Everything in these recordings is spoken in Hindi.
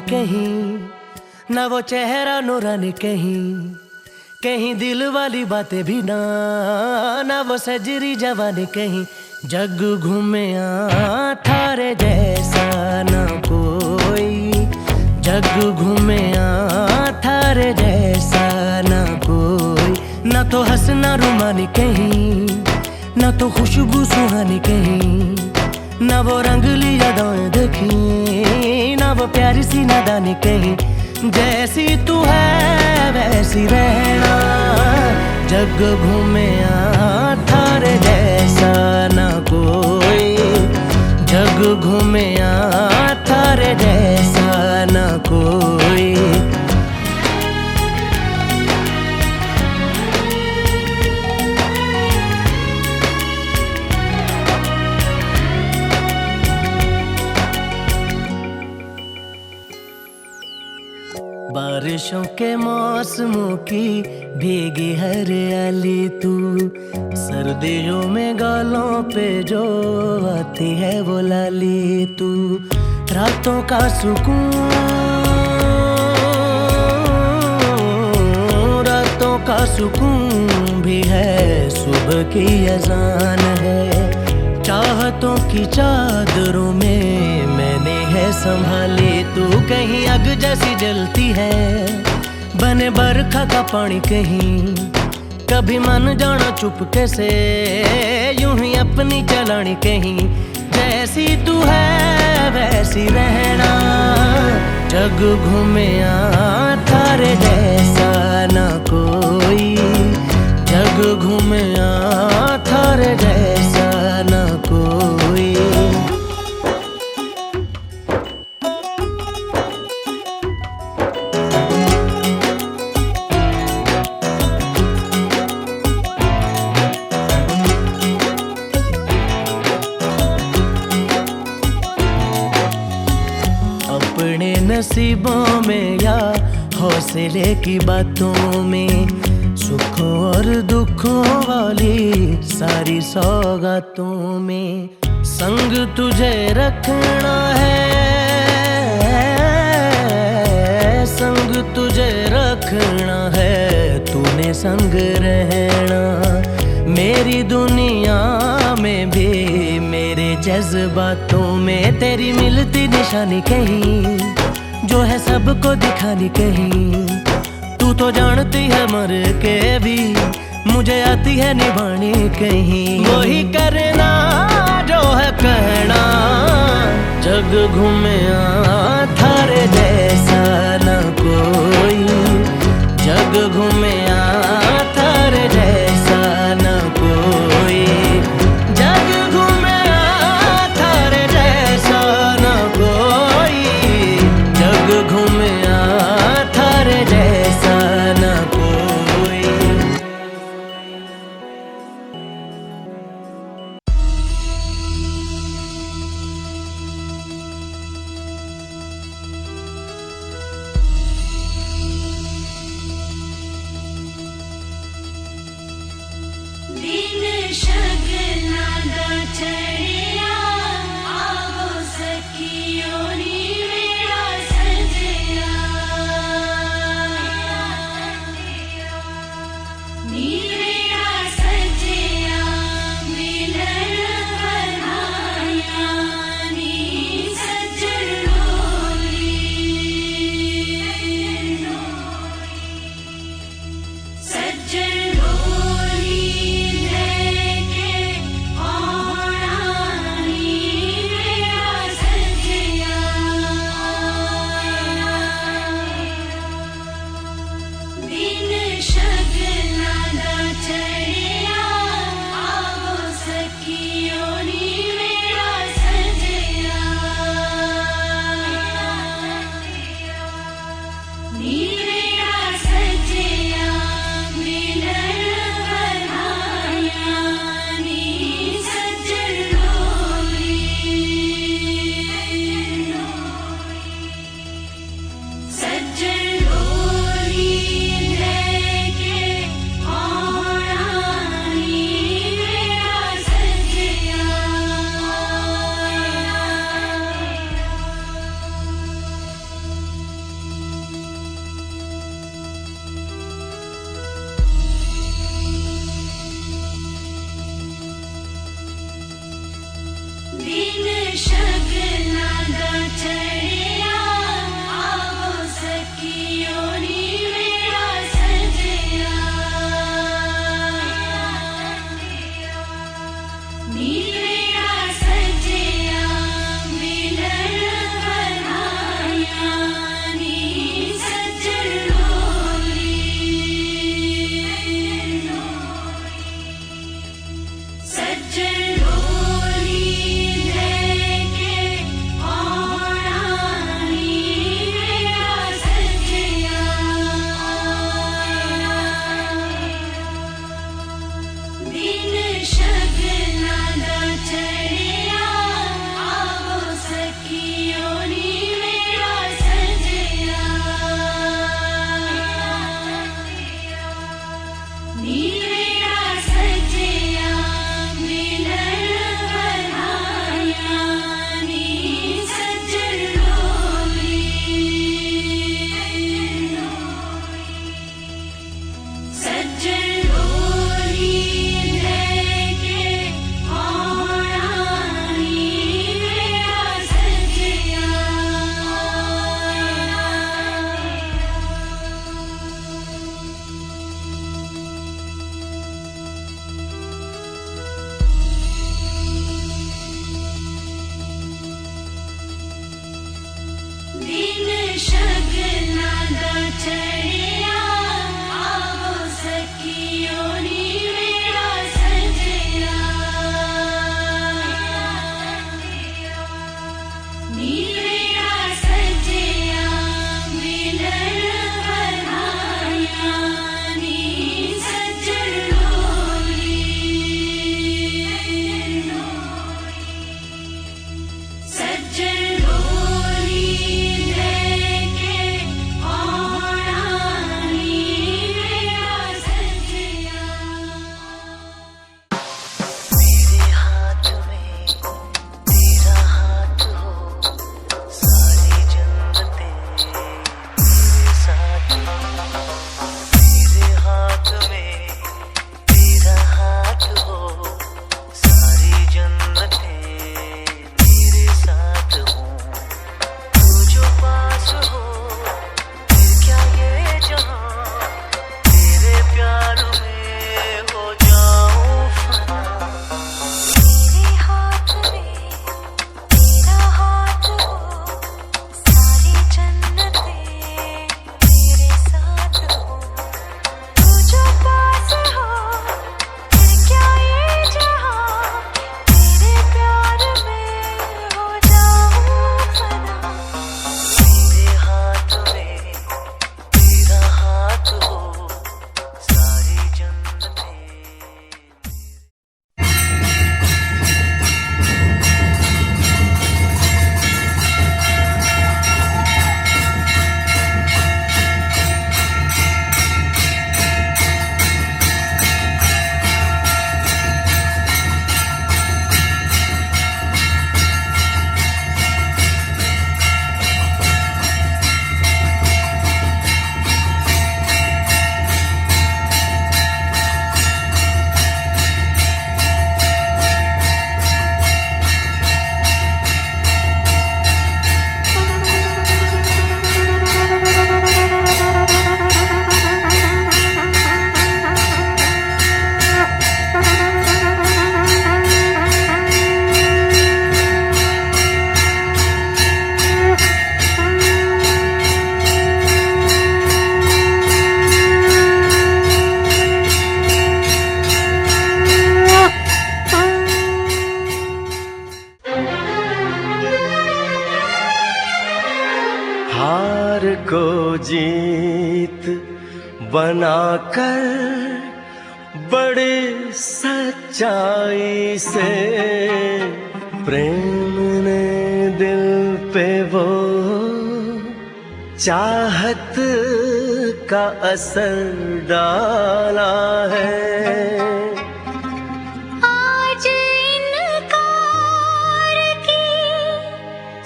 कहीं, ना वो चेहरा नूरानी कहीं, कहीं दिल वाली बातें भी ना वो सजरी जवानी कहीं। जग घूमे थारे जैसा ना कोई, जग घूमे थारे जैसा ना कोई। ना तो हंसना रुमानी कहीं, ना तो खुशबू सुहानी कहीं, ना वो रंगली यादें देखी, ना वो प्यारी सी नादानी कहीं। जैसी तू है वैसी रहना, जग घूमे थारे जैसा ना कोई, जग घूमे थारे जैसा ना कोई। बारिशों के मौसमों की भीगी हरियाली तू, सर्दियों में गालों पे जो आती है वो लाली तू। रातों का सुकून, रातों का सुकून भी है, सुबह की अजान है। चाहतों की चादरों में मैंने है संभाली तू। कहीं आग जैसी जलती है, बने बरखा का पानी कहीं, कभी मन जाना चुपके से, यूं ही अपनी चलानी कहीं। जैसी तू है वैसी रहना, जग घूमे थारे जैसा ना कोई, जग घूमे थारे जैसा ना कोई। अपने नसीबों में या हौसले की बातों में, सुखों और दुखों वाली सारी सौगातों में, संग तुझे रखना है, संग तुझे रखना है, तूने संग रहना। मेरी दुनिया में भी मेरे जज्बातों में तेरी मिलती निशानी कहीं, जो है सबको दिखानी कहीं। तू तो जानती है मर के भी मुझे आती है निभानी कहीं। वही करना जो है कहना, जग घूमे थारे जैसा ना कोई, जग घूमे थारे जैसा ना कोई, जग घूमे थारे जैसा ना कोई, जग घूमे थारे जैसा ना कोई। दिन शगना दा चढ़िया, आवो सखियो नी मेरा सजया, नी मेरा सजया, मिलन बधाया, नी सजन डोली, सजन शगना दा शगना दा चढ़िया आओ सखियो नी मेरा सजया नी मेरा सजया मिलन बधाया नी सज्जन लोरी सज्जन लोरी लेके आना नी मेरा सजया मेरे हाथ में तेरा हाथ हो, सारी जन्नतें मेरे साथ हो। मेरे हाथ में तेरा हाथ हो, सारी जन्नतें मेरे साथ हो। तू जो पास हो फिर क्या ये जहां, तेरे प्यार में हो जाऊं फना। मेरे हाथ में तेरा हाथ हो, सारी जन्नतें मेरे साथ हो। तू जो पास हो फिर क्या ये जहां, तेरे प्यार में हो जाऊं फना। मेरे हाथ में तेरा हाथ हो, सारी जन्नतें हार को जीत बनाकर बड़े सच्चाई से प्रेम ने दिल पे वो चाहत का असर डाला है। आज इनकार की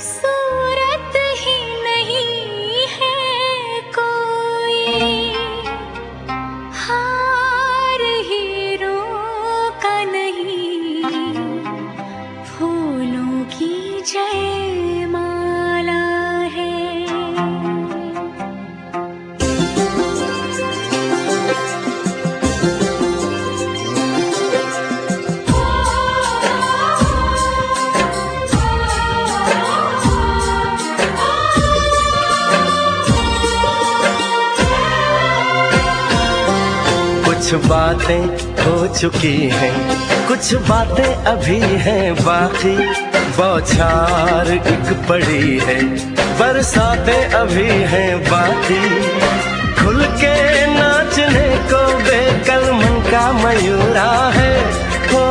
सूरत ही नहीं है कोई, हार हीरों का नहीं, फूलों की जयमाला है। कुछ बातें हो चुकी हैं, कुछ बातें अभी हैं बाकी। बौछार एक पड़ी है, बरसातें अभी हैं बाकी। खुल के नाचने को बेकल मन का मयूरा है, हो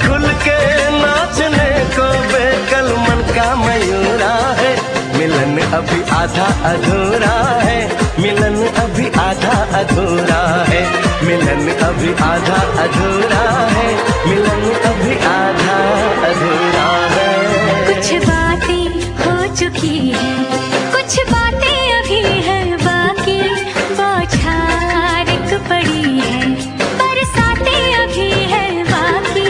खुल के नाचने को बेकल मन का मयूरा है। मिलन अभी आधा अधूरा है, मिलन अभी आधा अधूरा है, मिलन अभी आधा अधूरा है, मिलन अभी आधा अधूरा है। कुछ बातें हो चुकी हैं, कुछ बातें अभी हैं बाकी। बौछार एक पड़ी है, बरसातें अभी हैं बाकी।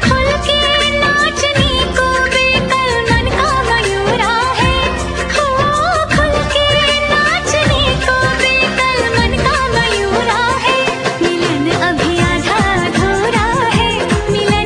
खुल के नाचने को बेकल मन का मयूरा है, हो खुल के नाचने को बेकल मन का मयूरा है। मिलन अभी आधा अधूरा है, मिलन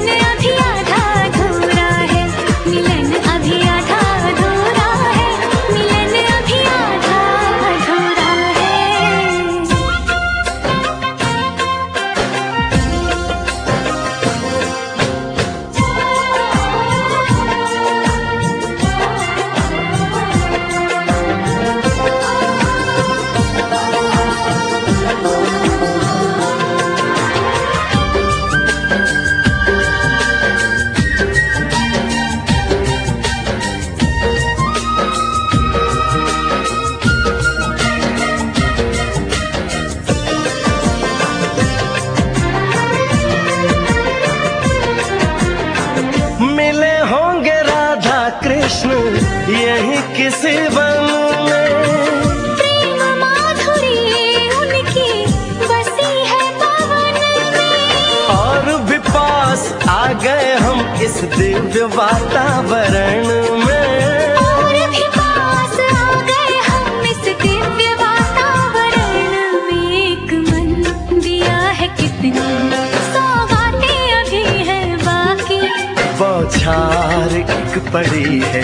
जश्न यही किसी वन में। प्रेम माधुरी उनकी बसी है पवन में। और भी पास आ गए हम इस दिव्य वातावरण में। और भी पास आ गए हम इस दिव्य वातावरण में। एक मन दिया है कितनी सौगातें अभी है बाकी। बौछार एक पड़ी है,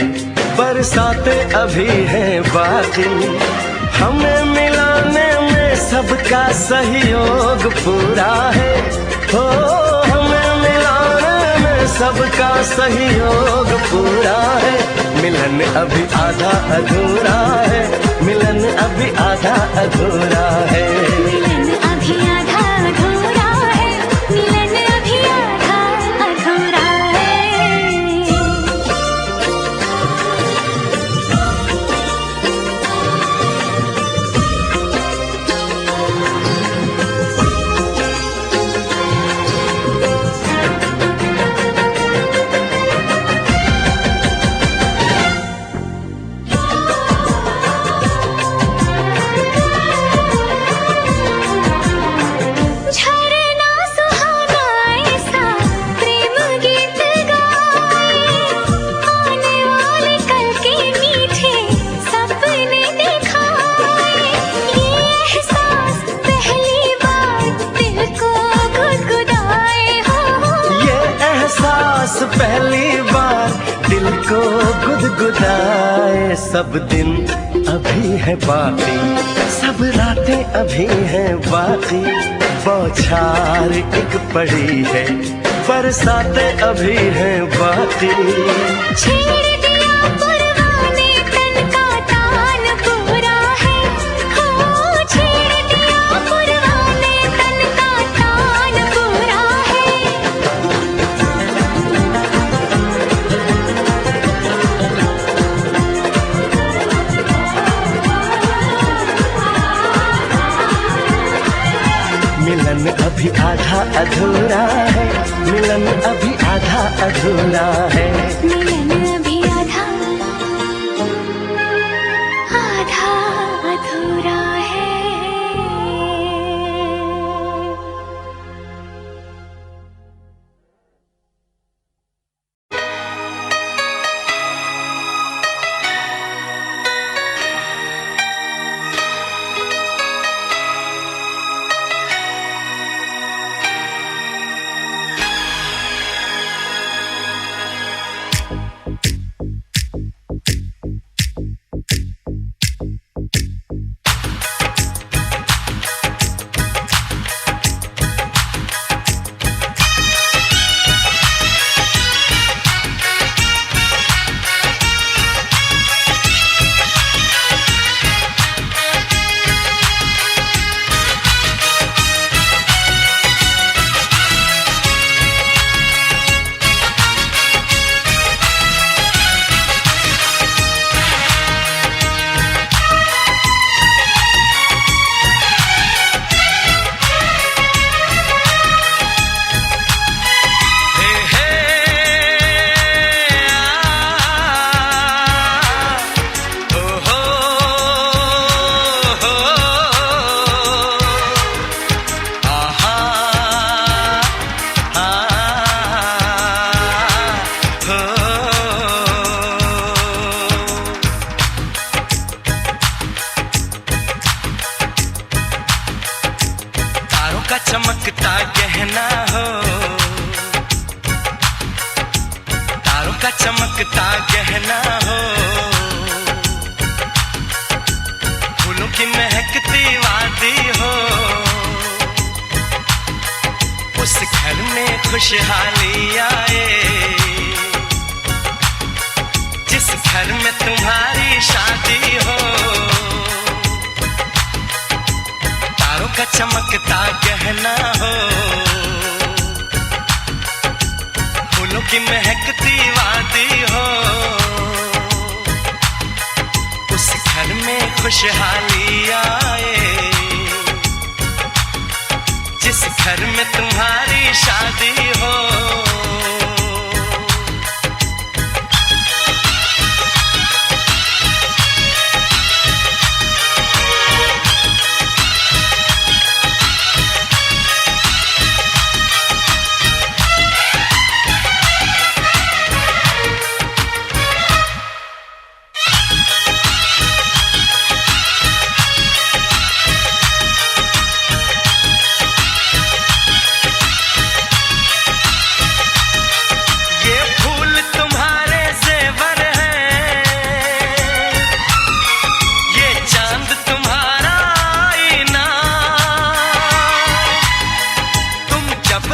बरसातें अभी है बाकी। हमें मिलाने में सबका सहयोग पूरा है। हो हमें मिलाने में सबका सहयोग पूरा है। मिलन अभी आधा अधूरा है, मिलन अभी आधा अधूरा है। मिलन अभी आधा अधूरा है, मिलन अभी आधा अधूरा है। झरना सुहाना ऐसा प्रेम गीत गाए। आने वाले कल के मीठे सपने दिखाए। ये एहसास पहली बार दिल को गुदगुदाए हो। ये एहसास पहली बार दिल को गुदगुदाए। सब दिन अभी है बाकी, सब रातें अभी हैं बाकी। बौछार एक पड़ी है, बरसातें अभी हैं बाकी। छेड़ दिया परवाने तन का तान पूरा है। हो छेड़ दिया परवाने तन का तान पूरा है। मिलन अभी आधा अधूरा है, मिलन अभी आधा अधूरा है। मिलन अभी आधा आधा अधूरा है। चमकता गहना हो, तारों का चमकता गहना हो। फूलों की महकती वादी हो, उस घर में खुशहाली आए जिस घर में तुम्हारी शादी हो। तारों का चमकता गहना हो, फूलों की महकती वादी हो, उस घर में खुशहाली आए जिस घर में तुम्हारी शादी हो।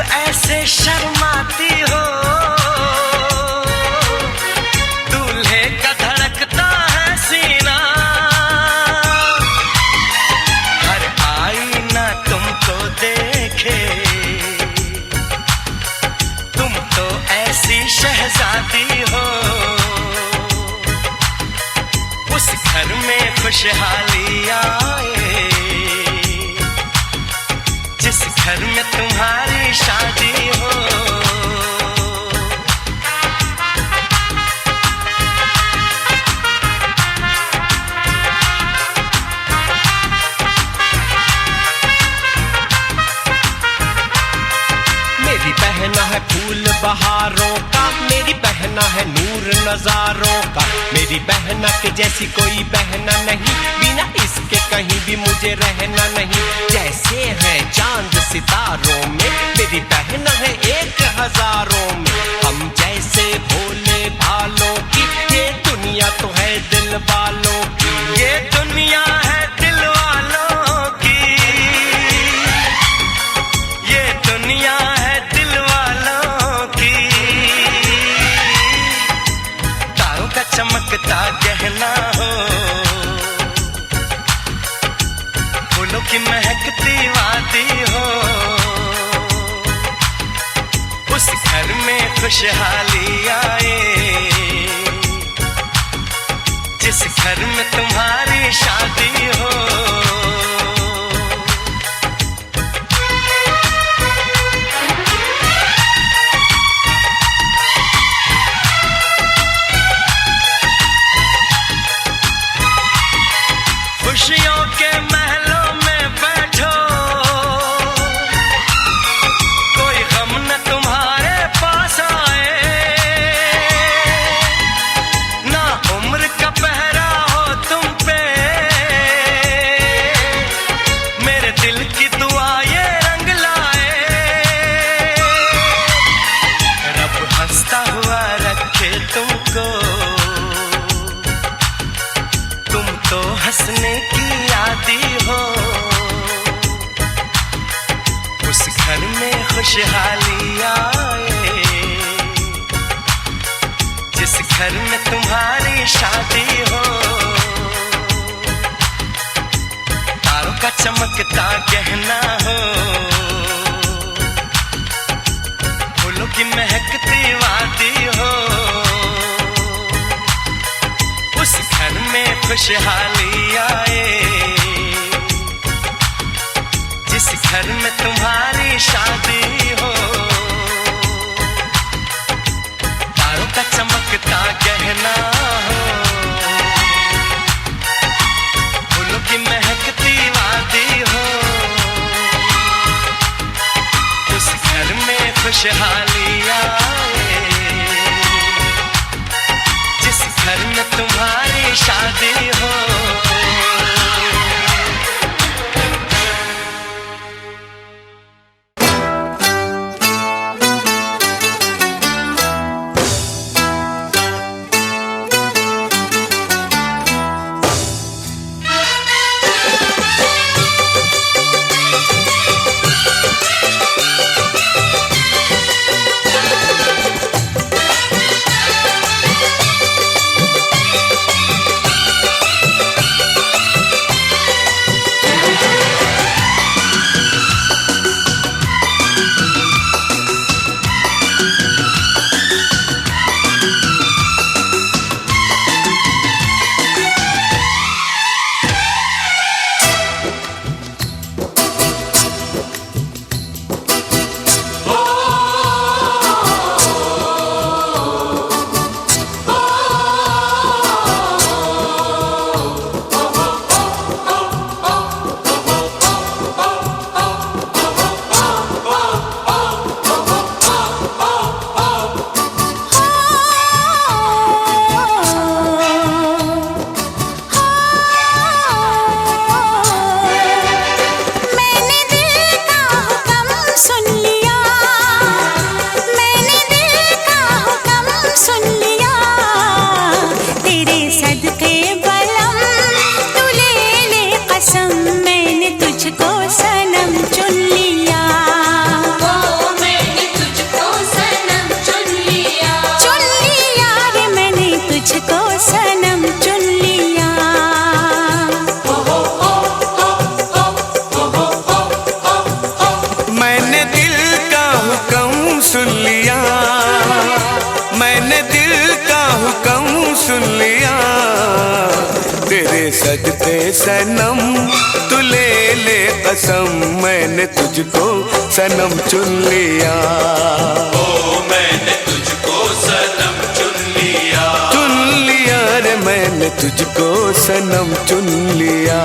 ऐसे शर्माती हो, दूल्हे का धड़कता है सीना, हर आईना तुमको देखे, तुम तो ऐसी शहजादी हो, उस घर में खुशहाली आए जिस घर में तुम्हारी शादी हो। मेरी बहना है फूल बहारों का, मेरी बहना है नूर नजारों का, मेरी बहना के जैसी कोई बहना नहीं, बिना इसके कहीं भी मुझे रहना नहीं। जैसे है चांद सितारों में, मेरी बहना है एक हजारों में, हम जैसे भोले भालों की, ये दुनिया तो है दिल वालों की, ये दुनिया है दिल वालों की, ये दुनिया है दिल वालों की। तारों का चमकता गहना हो, फूलों की महकती वादी हो, उस घर में खुशहाली आए जिस घर में तुम्हारी शादी हो। खुशियों के महलों में बैठो, कोई गम न तुम्हारे पास आए, ना उम्र का पहरा हो तुम पे, मेरे दिल की दुआ ये रंग लाए, रब हंसता हुआ रखे तुमको, तुम तो हंसने की आदी हो, उस घर में खुशहाली आए जिस घर में तुम्हारी शादी हो। तारों का चमकता गहना हो, फूलों की महकती वादी हो, उस घर में खुशहाली आए जिस घर में तुम्हारी शादी हो। तारों का चमकता गहना हो, फूलों की महकती वादी हो, उस घर में खुशहाली आए जिस घर में तुम्हारी शादी हो। सुन लिया, तेरे सदके सनम तू ले ले कसम, मैंने तुझको सनम चुन लिया। ओ मैंने तुझको सनम चुन लिया, चुन लिया रे मैंने तुझको सनम चुन लिया।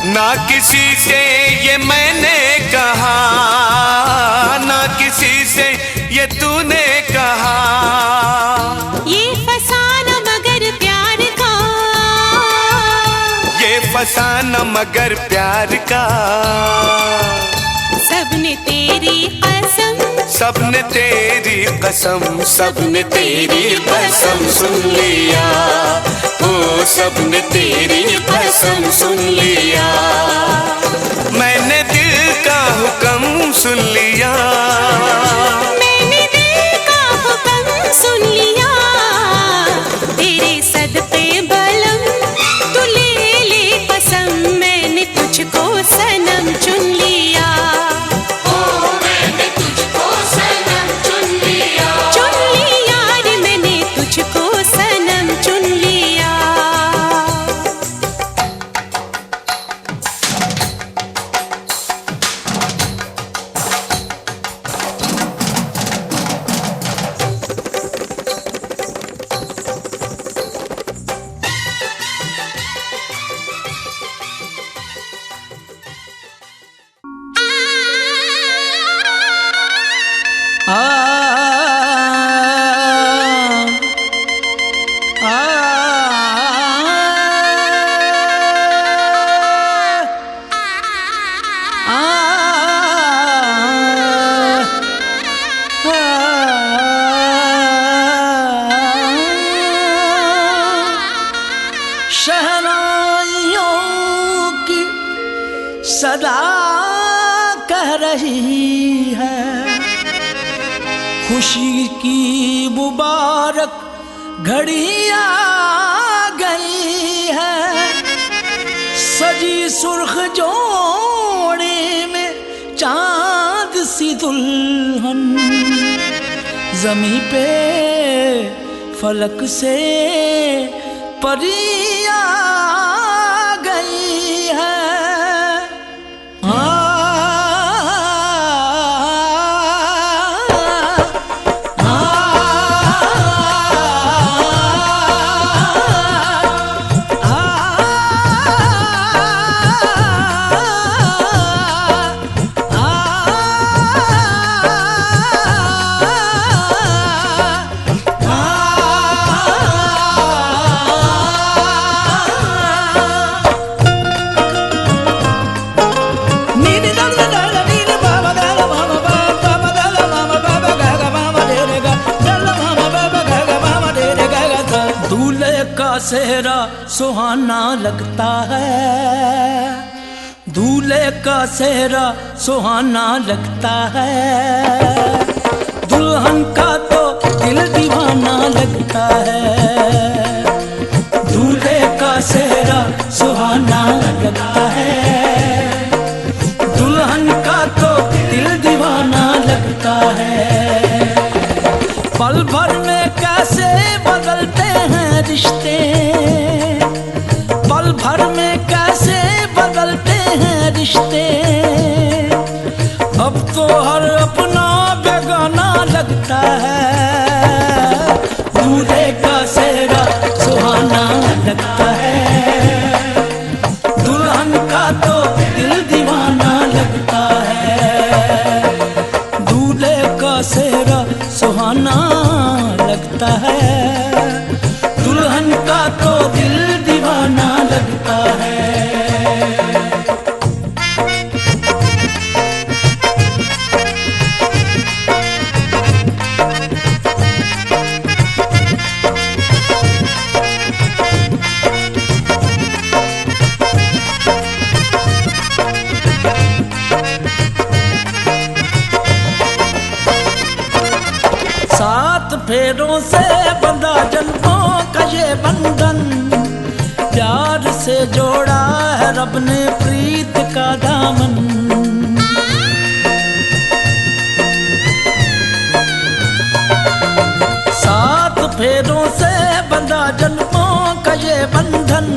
ना किसी से ये मैंने कहा, ना किसी से ये तूने कहा। ये फसाना मगर प्यार का, ये फसाना मगर प्यार का। सबने तेरी कसम, सबने तेरी कसम, सबने तेरी कसम सुन लिया। ओ सबने तेरी कसम सुन लिया। मैंने दिल का हुक्म सुन लिया। मैंने दिल का हुक्म सुन लिया। तेरे सदके बलम तू ले ले कसम, मैंने तुझको सनम चुन लिया। सदा कह रही है खुशी की मुबारक घड़ी आ गई है। सजी सुर्ख जो जमी पे फलक से परी आ गई है। सेहरा सुहाना लगता है, दूल्हे का सेहरा सुहाना लगता है, दुल्हन का तो दिल दीवाना लगता है। दूल्हे का सेहरा सुहाना लगता है, दुल्हन का तो दिल दीवाना लगता है। पल भर में कैसे बदलते हैं रिश्ते, पल भर में कैसे बदलते हैं रिश्ते। अब तो हर अपना बेगाना लगता है, दूल्हे का सेहरा सुहाना लगता है, दुल्हन का तो दिल दीवाना लगता है। दूल्हे का सेहरा सुहाना लगता है, दुल्हन का तो दिल दीवाना लगता है। सात फेरों से बंधा जन्मों का ये बंधन, प्यार से जोड़ा है रब ने प्रीत का दामन। सात फेरों से बंधा जन्मों का ये बंधन,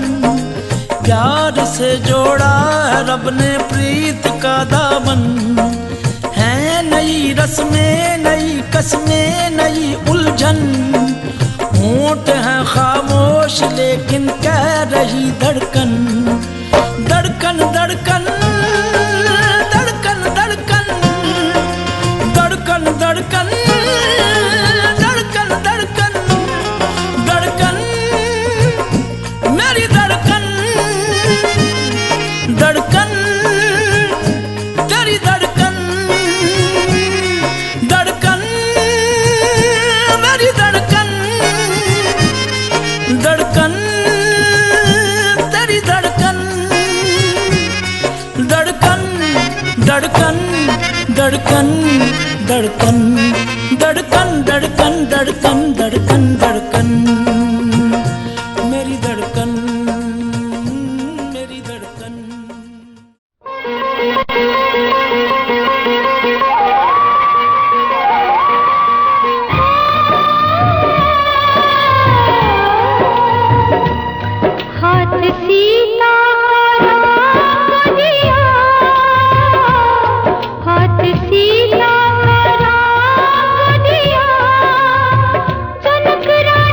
प्यार से जोड़ा है रब ने प्रीत का दामन। है नई रस्में नई कसमें नई उलझन, होंठ है खामोश लेकिन कह रही धड़कन, धड़कन धड़कन धड़कन धड़कन धड़कन धड़कन धड़कन धड़कन धड़कन मेरी धड़कन, धड़कन तेरी धड़कन, धड़कन मेरी धड़कन, धड़कन तेरी धड़कन, धड़कन धड़कन धड़कन धड़कन धड़कन धड़कन धड़कन धड़कन धड़कन मेरी धड़कन, मेरी धड़कन। हाथ सीता का राम दिया, हाथ सीता का राम दिया, जनक राजा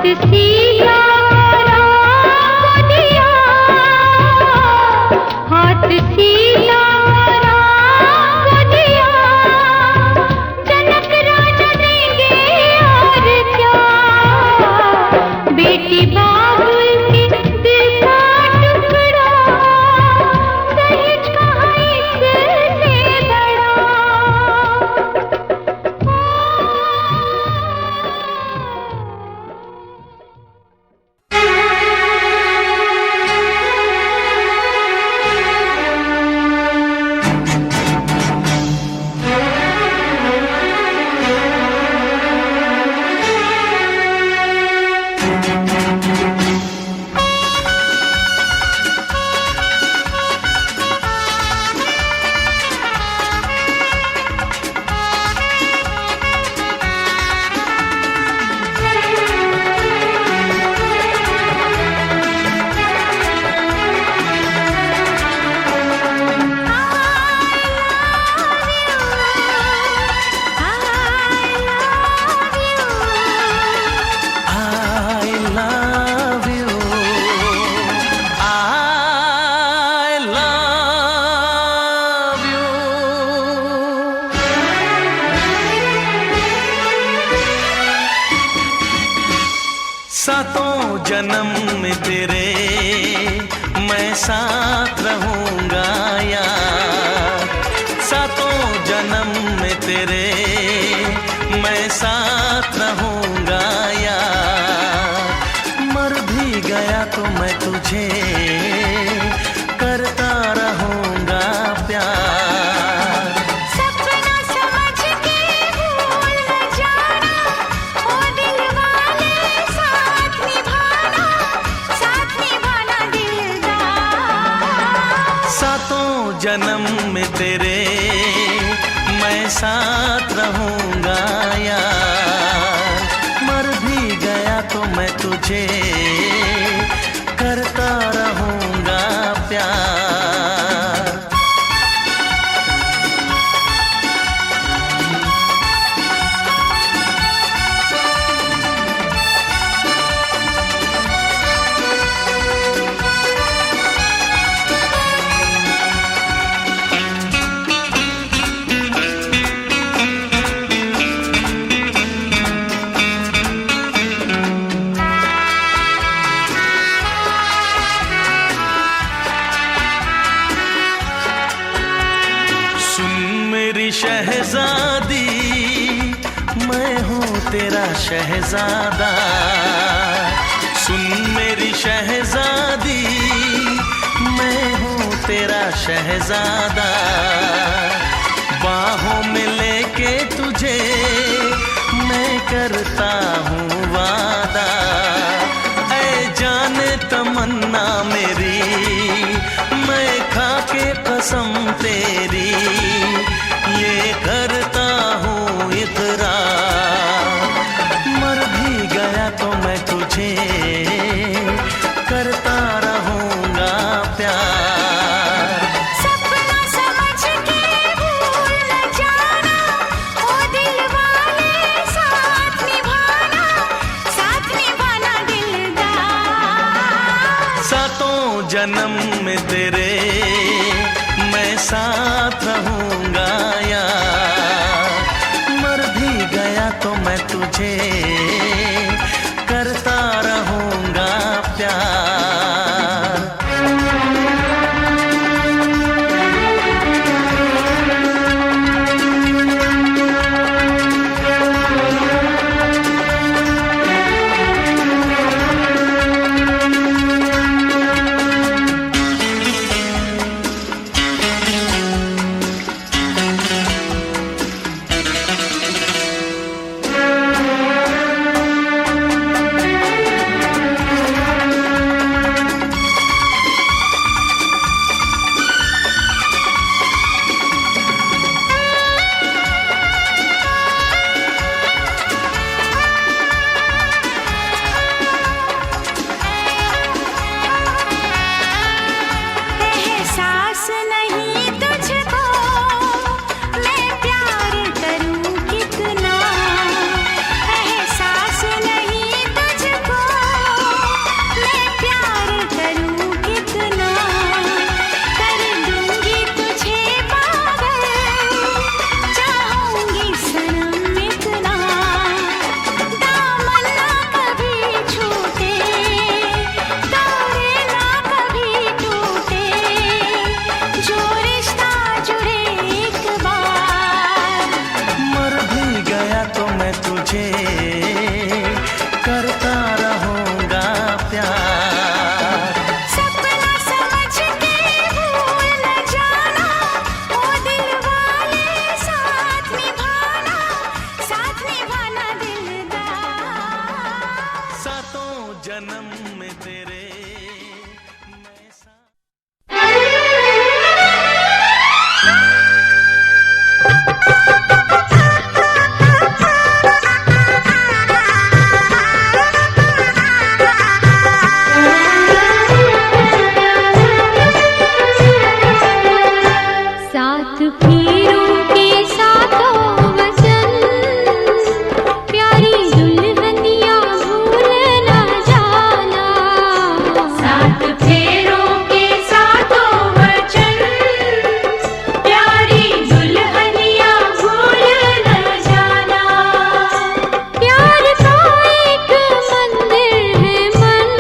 सीधा राह दिया, हाथ सीधा राह दिया, जनक राजा देंगे और क्या, बेटी बाबुल के दिल का टुकड़ा, दहेज कहाँ इससे बड़ा। सातों जन्म में तेरे मैं साथ रहूंगा यार, सातों जन्म में तेरे मैं साथ रहूंगा यार, मर भी गया तो मैं तुझे करता रहूंगा प्यार। सपना समझ के भूल न जाना, ओ दिल वाले साथ निभाना दिलदार। सातों जन्म में तेरे मैं साथ रहूंगा यार, मर भी गया तो मैं तुझे करता रहूंगा प्यार। शहजादी मैं हूँ तेरा शहजादा, सुन मेरी शहजादी मैं हूँ तेरा शहजादा, बाहों में लेके तुझे मैं करता हूँ वादा, ऐ जाने तमन्ना मेरी मैं खा के कसम तेरी ये करता हूँ इकरार, मर भी गया तो मैं तुझे करता रहूंगा प्यार। सपना समझ के भूल न जाना, ओ दिल वाले साथ निभाना दिलदार। सातों जन्म में तेरे मैं साथ रहूंगा यार, मर भी गया तो मैं तुझे करता रहूंगा प्यार। जन्म में तेरे मैं सात फेरों के सातों वचन, प्यारी दुल्हनिया भूल न जाना। सात फेरों के सातों वचन, प्यारी दुल्हनिया भूल न जाना। प्यार का एक मंदिर है मन,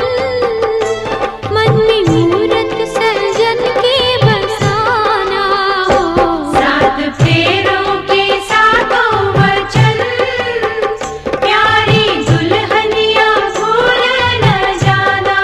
मन में मूरत सजन के बसाना। सात फेरों के सातों वचन, प्यारी दुल्हनिया भूल न जाना।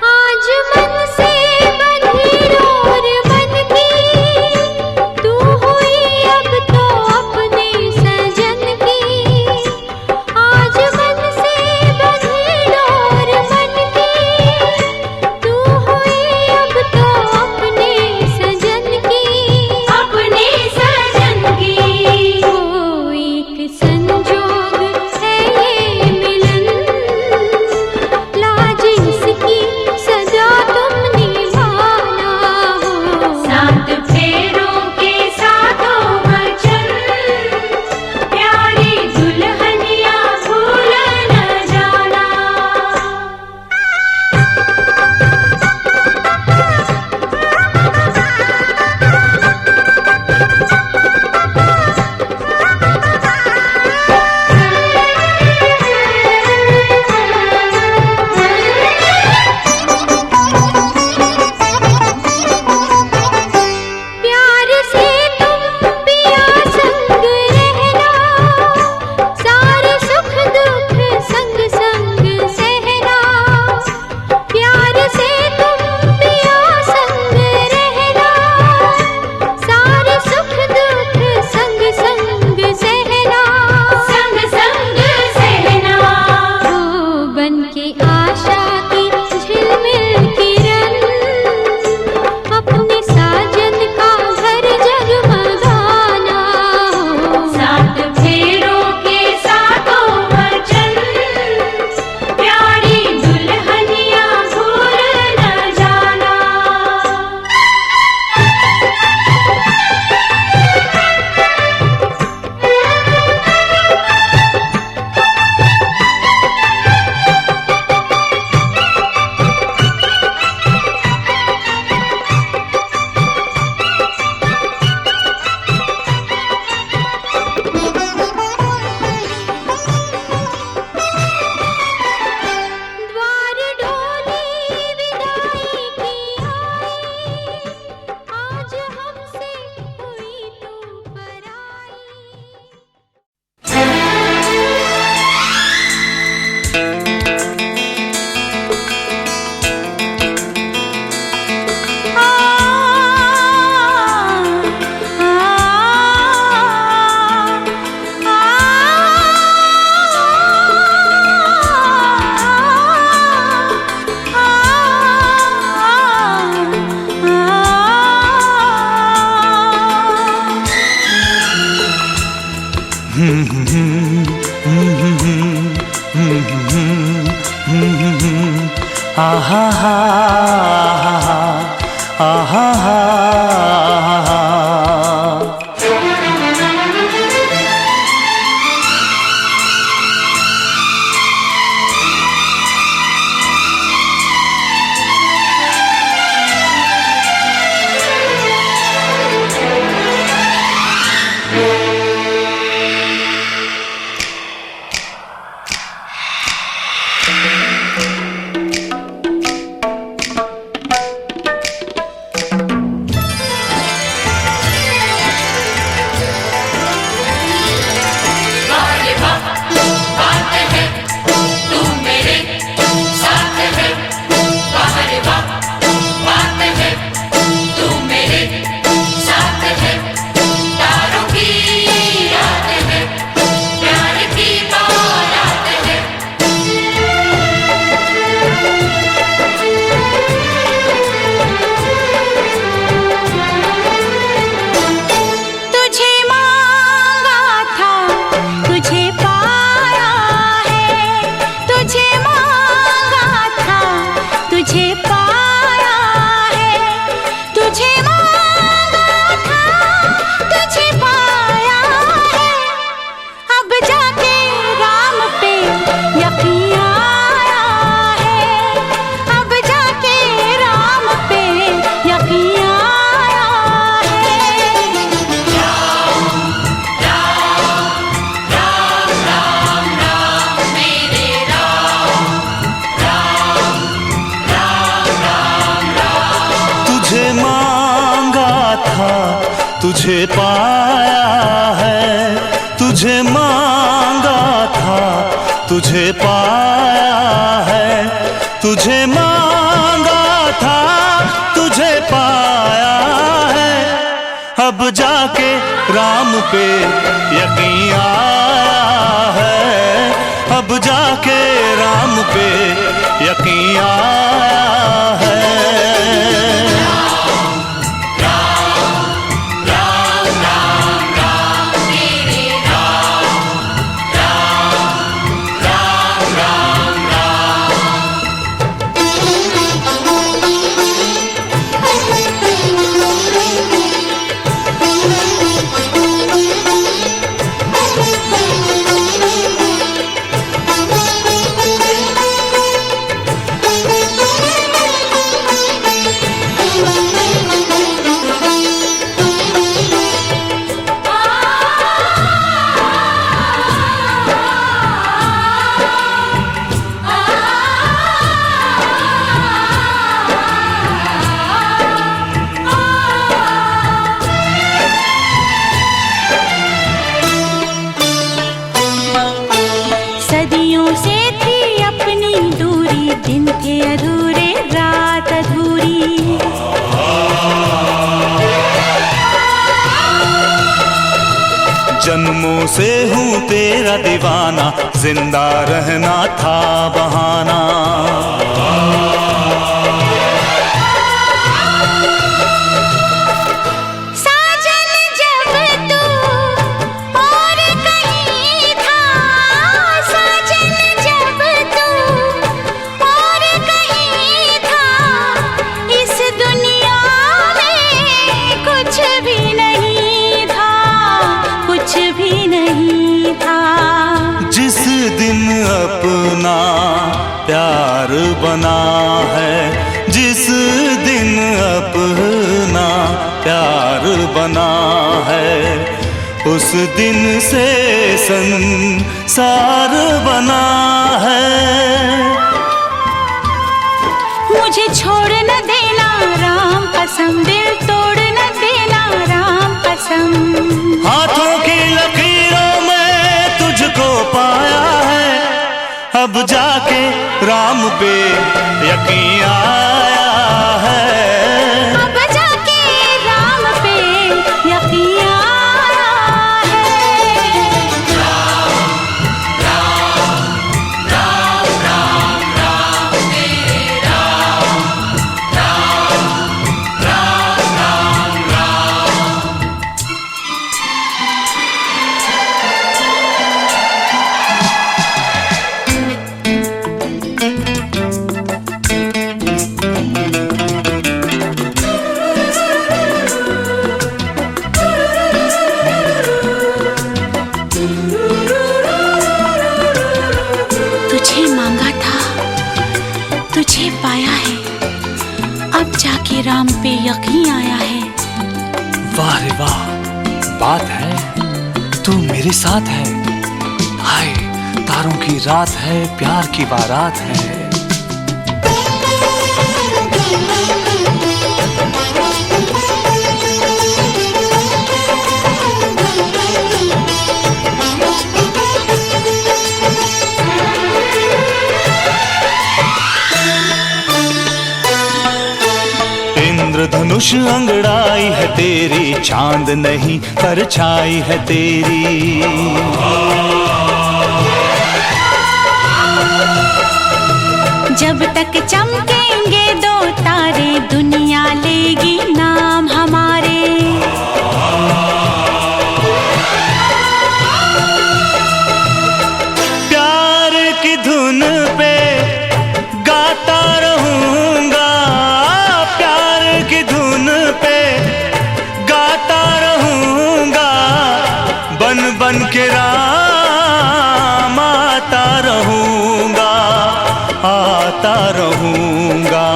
आज मन से बंधी डोर मन की, तू हुई अब तो अपने सजन की। आज मन से बंधी डोर मन की, तू हुई अब तो अपने सजन की। अपने सजन की ओ एक संजोग है ये मिलन, लाज इसकी सजा तुम निभाना। सात फेरों के सातों वचन, प्यारी दुल्हनिया भूल न जाना। प्यार से तुम पिया संग रहना, सारे सुख दुख संग संग सहना। प्यार से तुम पिया संग रहना, सारे सुख दुख संग संग सहना। संग संग सहना। ओ बन के आशा की झिलमिल किरण, अपने साजन का घर जगमगाना। सात फेरों के सातों वचन, प्यारी दुल्हनिया भूल न जाना। द्वार डोली विदाई की आई, आज हमसे हुई तू पराई। आहा हा आहा हा। तुझे मांगा था तुझे पाया है, तुझे मांगा था तुझे पाया है, तुझे मांगा था तुझे पाया है। अब जाके राम पे यकीन आया है, अब जाके राम पे यकीन आया है। सदियों से थी अपनी दूरी, दिन थे अधूरे रात अधूरी। जन्मों से हूँ तेरा दीवाना, जिंदा रहना था बहाना। साजन जब तू और कहीं था, साजन जब तू और कहीं था, इस दुनिया में कुछ भी नहीं था, कुछ भी नहीं था। जिस दिन अपना प्यार बना है, जिस दिन अपना प्यार बना है, उस दिन से संसार बना है। मुझे छोड़ न देना राम कसम, दिल तोड़ न देना राम कसम। हाथों की लकीरों में तुझको पाया है, अब जाके राम पे यकीन आया है। अब जाके राम पे यकीन आया है। तुझे मांगा था तुझे पाया है, अब जाके राम पे यकीन आया है। वाह रे वाह, बात है तू मेरे साथ है। हाय तारों की रात है, प्यार की बारात है। इंद्रधनुष अंगड़ाई है तेरी, चांद नहीं परछाई है तेरी। जब तक चमकेंगे दो तारे, दुनिया लेगी नाम हमारे। प्यार की धुन पे गाता रहूंगा, प्यार की धुन पे गाता रहूंगा, बन बन के राम आता रहूंगा, आता रहूंगा।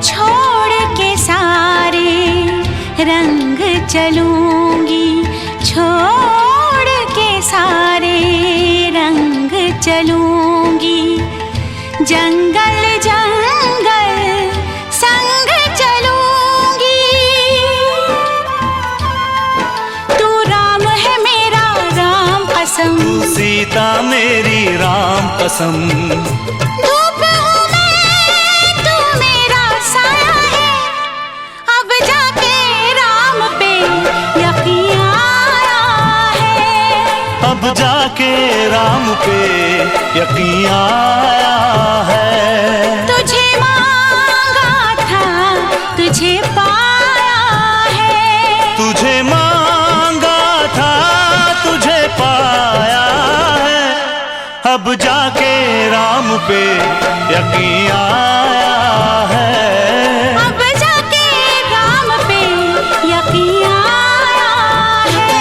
छोड़ के सारे रंग चलूंगी, छोड़ के सारे रंग चलूंगी। जंगल जंगल संग चलूंगी। मौसम। तू सीता मेरी राम कसम। धूप हूँ मैं, तू मेरा साया है, अब जाके राम पे यकीन आया है। अब जाके राम पे यकीन आया है। तुझे मांगा था, तुझे पाया है। तुझे मांगा था, तुझे पाया है। अब जाके राम पे यकीन आया है। अब जाके राम पे यकीन आया है।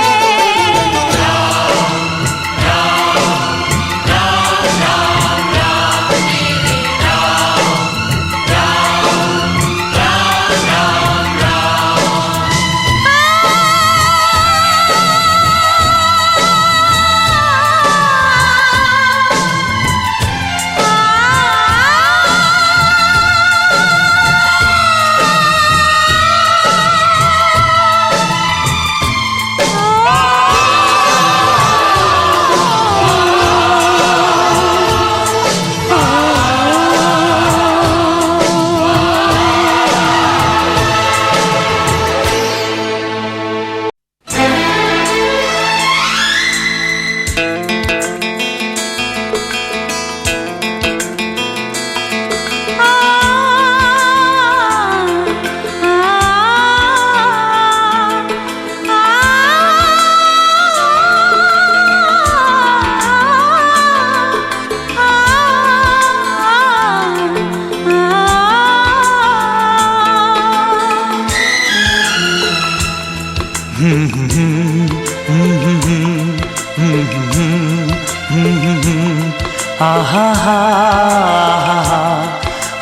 आहा हा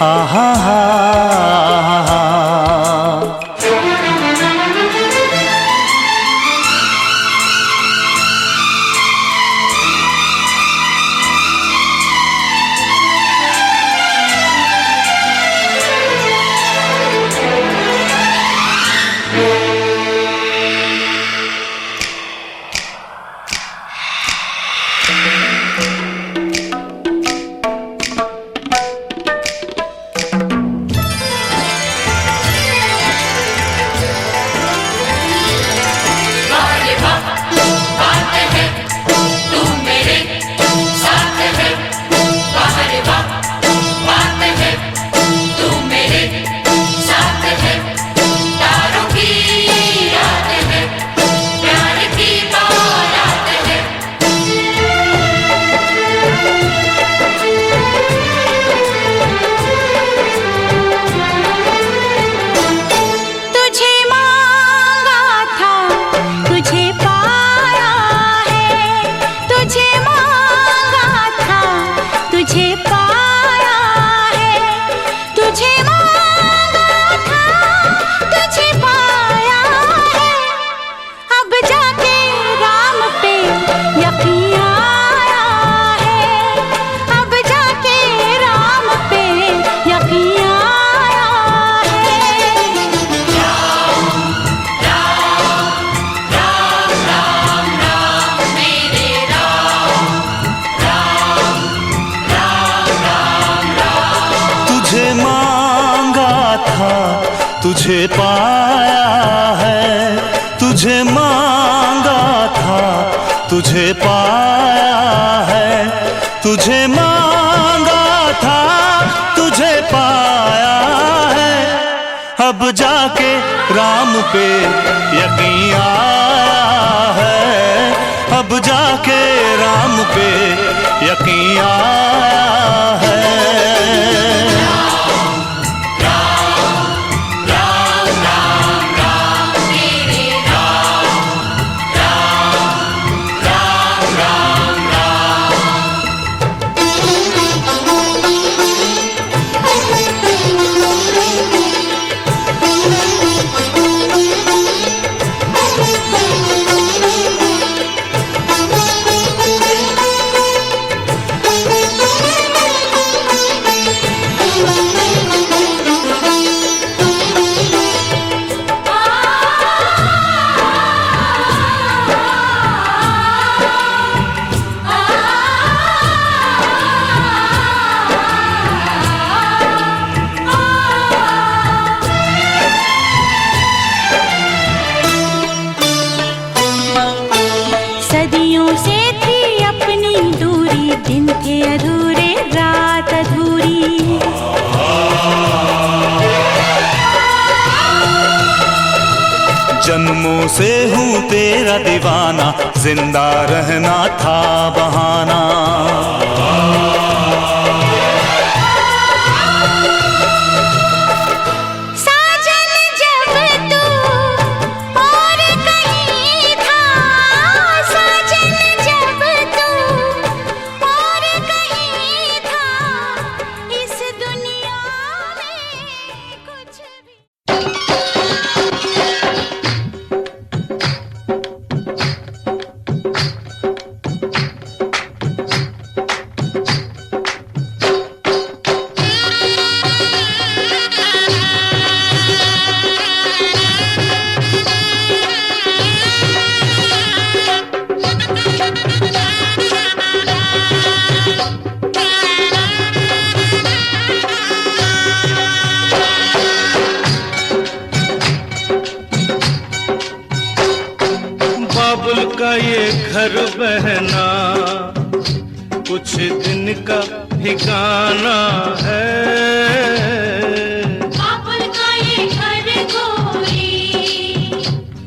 आहा हा। तुझे पाया है, तुझे मांगा था, तुझे पाया है, तुझे मांगा था, तुझे पाया है। अब जाके राम पे यकीन आया है, अब जाके राम पे यकीन आया है। जन्मों से हूँ तेरा दीवाना, जिंदा रहना था बहाना। घर बहना कुछ दिन का ठिकाना है। बाबुल का ये घर गोरी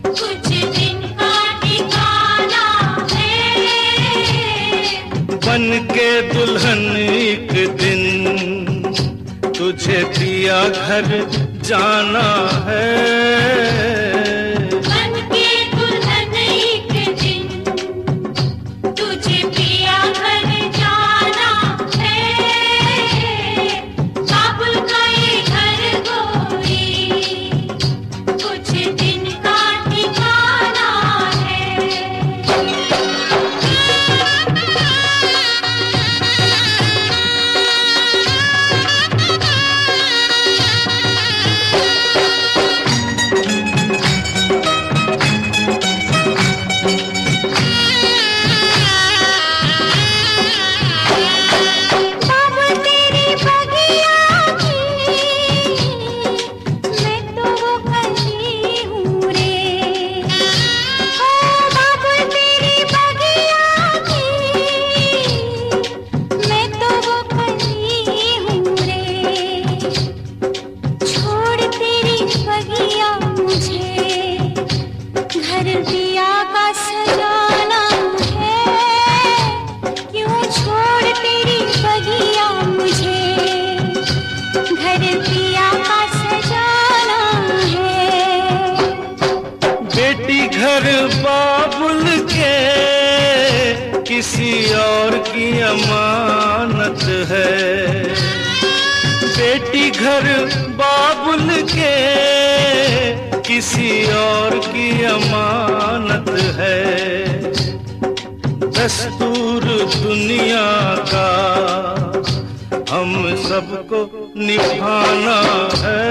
कुछ दिन का ठिकाना है। बन के दुल्हन एक दिन तुझे पिया घर जाना है। किसी और की अमानत है। बेटी घर बाबुल के किसी और की अमानत है। दस्तूर दुनिया का हम सबको निभाना है।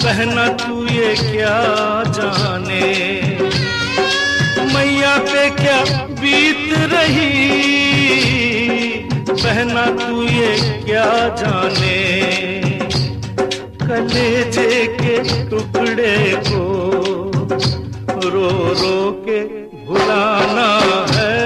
बहना तू ये क्या जाने, मैया पे क्या बीत रही। बहना तू ये क्या जाने, कलेजे के टुकड़े को रो रो के भुलाना है।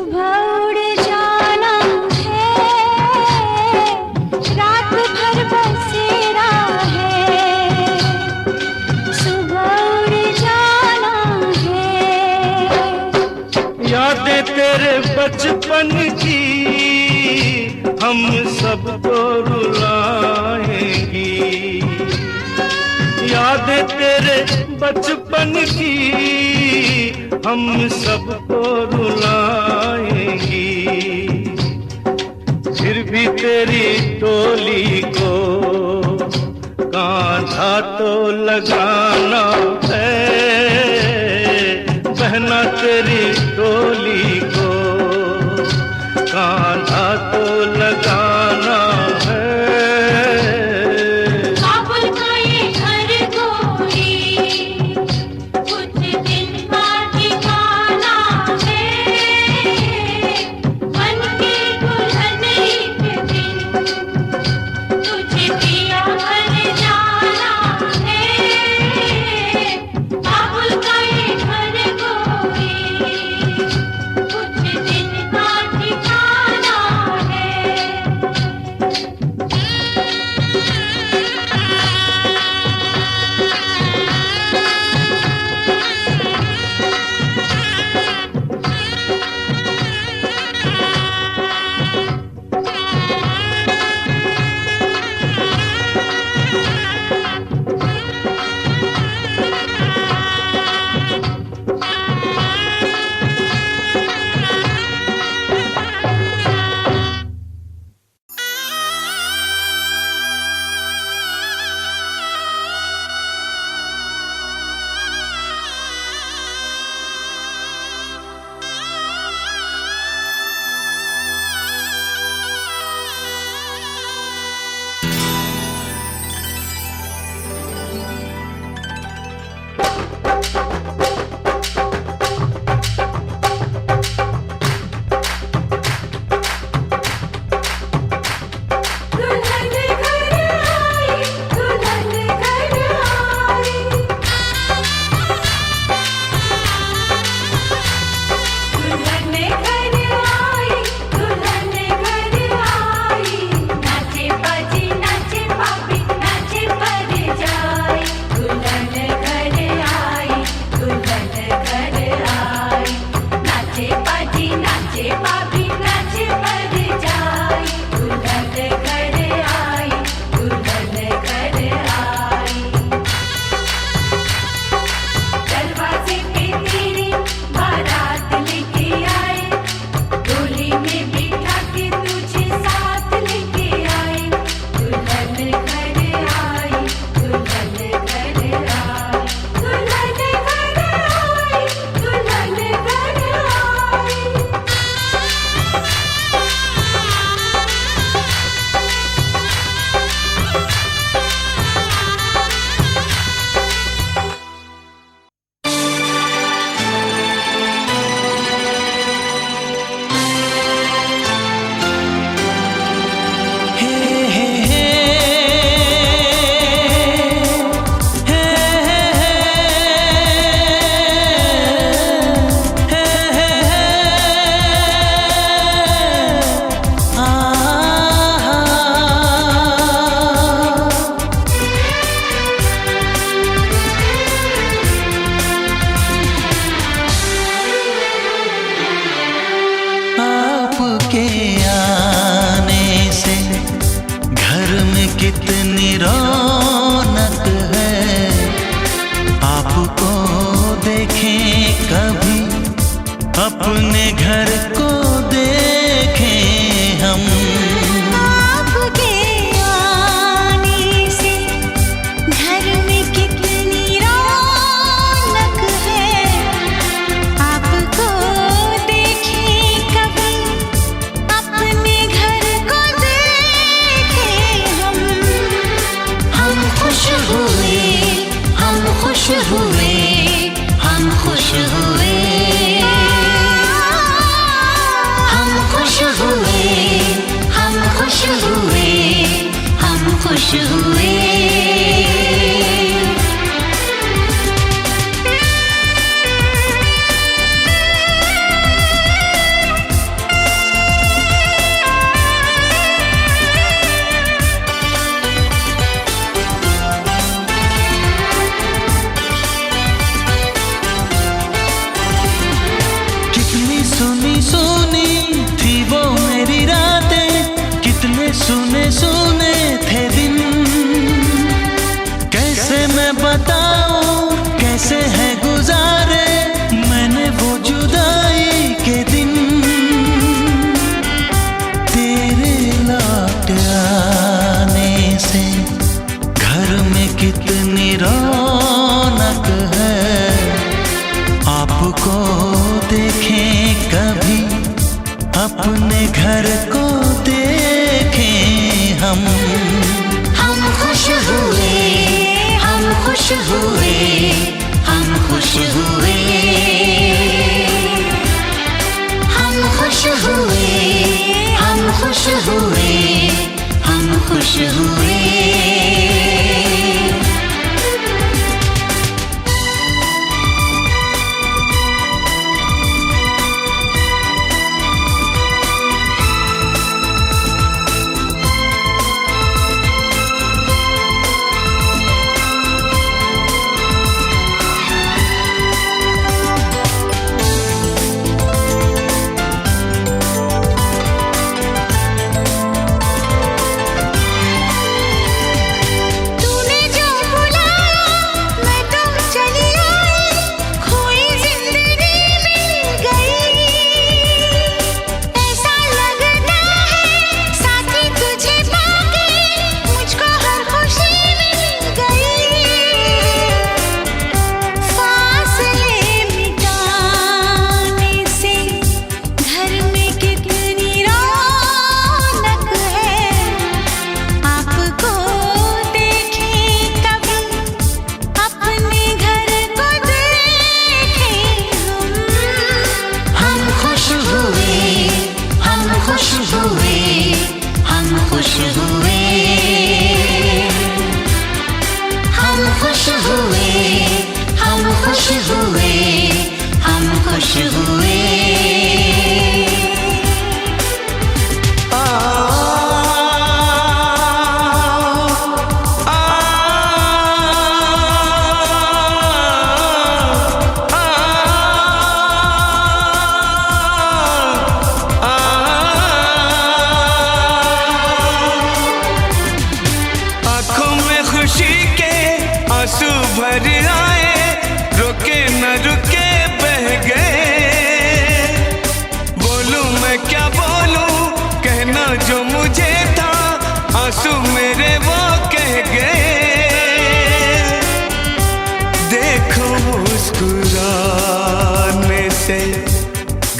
सुबह उड़ जाना है, रात भर बसेरा है, सुबह उड़ जाना है। यादें तेरे बचपन की हम सबको रुलाएंगी, यादें तेरे बचपन की हम सबको रुलाएंगी। फिर भी तेरी टोली को कांधा तो लगाना है, बहना तेरी टोली को कांधा तो लगाना है। काबुल का ये घर गोरी कुछ दिन का ठिकाना है, बन के दुल्हन एक दिन तुझे पिया घर जाना है। काबुल का ये घर गोरी कुछ दिन का ठिकाना है। कितनी रौनक है, आपको देखें कभी अपने घर को देखें हम। आपके आने से घर में कितनी रौनक है, आपको देखें कभी अपने घर को देखें हम। हम खुश हुए, हम खुश हुए, हम खुश हुए, हम खुश हुए, हम खुश हुए, हम खुश हुए। अपने घर को देखें हम खुश हुए, हम खुश हुए, हम खुश हुए, हम खुश हुए, हम खुश हुए, हम खुश हुए।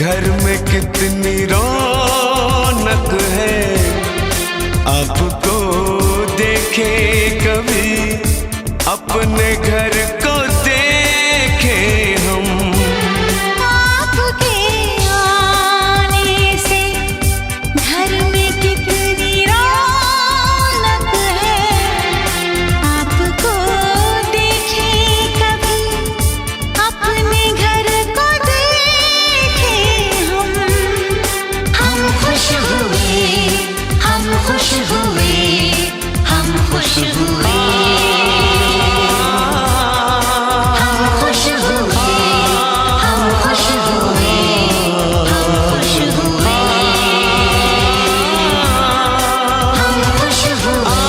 घर में कितनी रौनक है, आपको देखे कभी अपने घर को देखे हम। आपके आने से घर में कितनी रौनक है, आपको देखे कभी अपने घर को देखे हम। हम खुश हुए, हम खुश हुए, हम खुश हुए, हम खुश हुए, हम खुश हुए, हम खुश हुए, हम खुश हुए, हम खुश हुए, हम खुश हुए,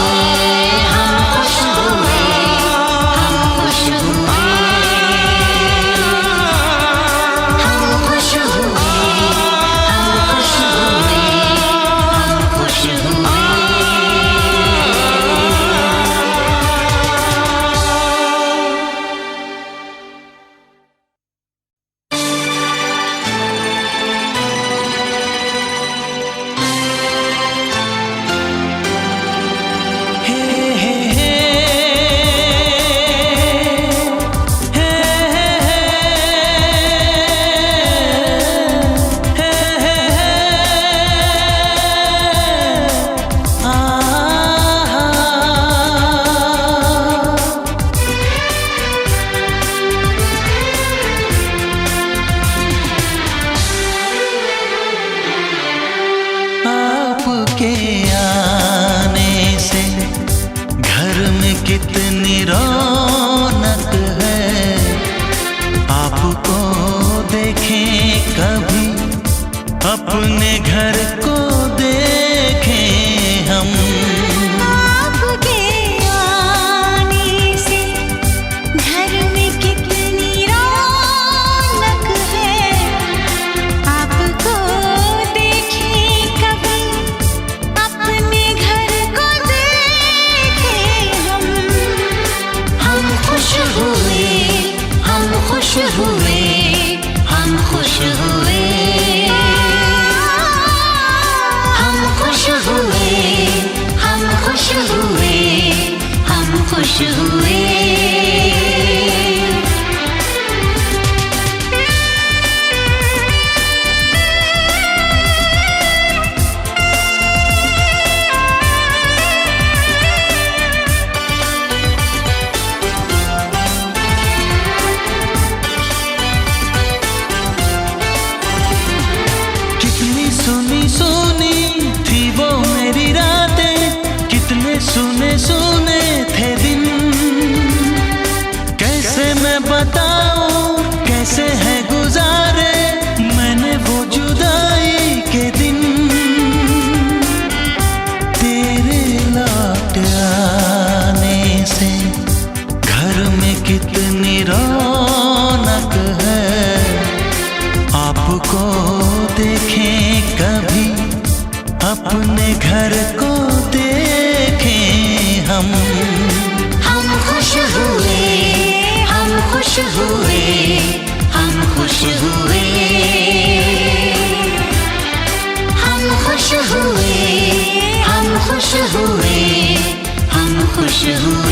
हम खुश हुए, हम खुश हुए, हम खुश हुए। आपके आने से घर में कितनी रौनक है, आपको देखें कभी अपने घर को देखें हम। आपके आने से घर में कितनी रौनक है, आपको देखे कभी अपने घर को देखे हम। हम खुश हुए, हम खुश हुए, हम खुश हुए, खुश हुए। कितनी सुनी सुनी थी वो मेरी रातें, कितने सुने सुने थे दिन। कैसे मैं बताऊं कैसे है गुजारे मैंने वो जुदाई के दिन। तेरे लौट आने से घर में कितनी रौनक है, आपको देखें कभी अपने घर को देखें हम खुश हुए, हम खुश हुए, हम खुश हुए, हम खुश हुए, हम खुश हुए, हम खुश हुए।